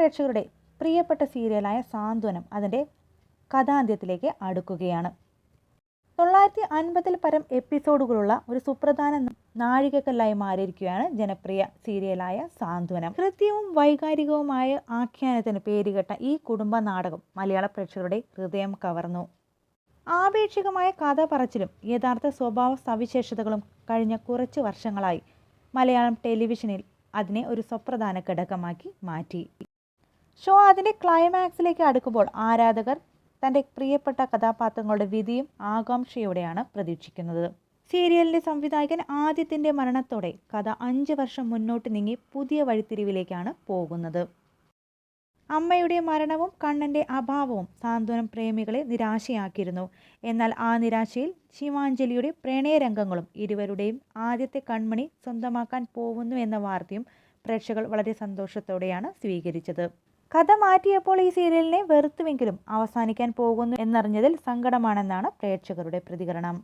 പ്രേക്ഷകരുടെ പ്രിയപ്പെട്ട സീരിയലായ സാന്ത്വനം അതിൻ്റെ കഥാന്ത്യത്തിലേക്ക് അടുക്കുകയാണ്. 950-ൽ പരം എപ്പിസോഡുകളുള്ള ഒരു സുപ്രധാന നാഴികക്കല്ലായി മാറിയിരിക്കുകയാണ് ജനപ്രിയ സീരിയലായ സാന്ത്വനം. ഹൃദ്യവും വൈകാരികവുമായ ആഖ്യാനത്തിന് പേരുകെട്ട ഈ കുടുംബ നാടകം മലയാള പ്രേക്ഷകരുടെ ഹൃദയം കവർന്നു. ആപേക്ഷികമായ കഥ പറച്ചിലും യഥാർത്ഥ സ്വഭാവ സവിശേഷതകളും കഴിഞ്ഞ കുറച്ച് വർഷങ്ങളായി മലയാളം ടെലിവിഷനിൽ അതിനെ ഒരു സുപ്രധാന ഘടകമാക്കി മാറ്റി. ഷോ അതിൻ്റെ ക്ലൈമാക്സിലേക്ക് അടുക്കുമ്പോൾ ആരാധകർ തൻ്റെ പ്രിയപ്പെട്ട കഥാപാത്രങ്ങളുടെ വിധിയും ആകാംക്ഷയോടെയാണ് പ്രതീക്ഷിക്കുന്നത്. സീരിയലിൻ്റെ സംവിധായകൻ ആദിത്യൻ്റെ മരണത്തോടെ കഥ 5 വർഷം മുന്നോട്ട് നീങ്ങി പുതിയ വഴിത്തിരിവിലേക്കാണ് പോകുന്നത്. അമ്മയുടെ മരണവും കണ്ണൻ്റെ അഭാവവും സാന്ത്വനം പ്രേമികളെ നിരാശയാക്കിയിരുന്നു. എന്നാൽ ആ നിരാശയിൽ ശിവാഞ്ജലിയുടെ പ്രണയരംഗങ്ങളും ഇരുവരുടെയും ആദ്യത്തെ കൺമണി സ്വന്തമാക്കാൻ പോകുന്നു എന്ന വാർത്തയും പ്രേക്ഷകർ വളരെ സന്തോഷത്തോടെയാണ് സ്വീകരിച്ചത്. കഥ മാറ്റിയപ്പോൾ ഈ സീരിയലിനെ വെറുത്തുവെങ്കിലും അവസാനിക്കാൻ പോകുന്നു എന്നറിഞ്ഞതിൽ സങ്കടമാണെന്നാണ് പ്രേക്ഷകരുടെ പ്രതികരണം.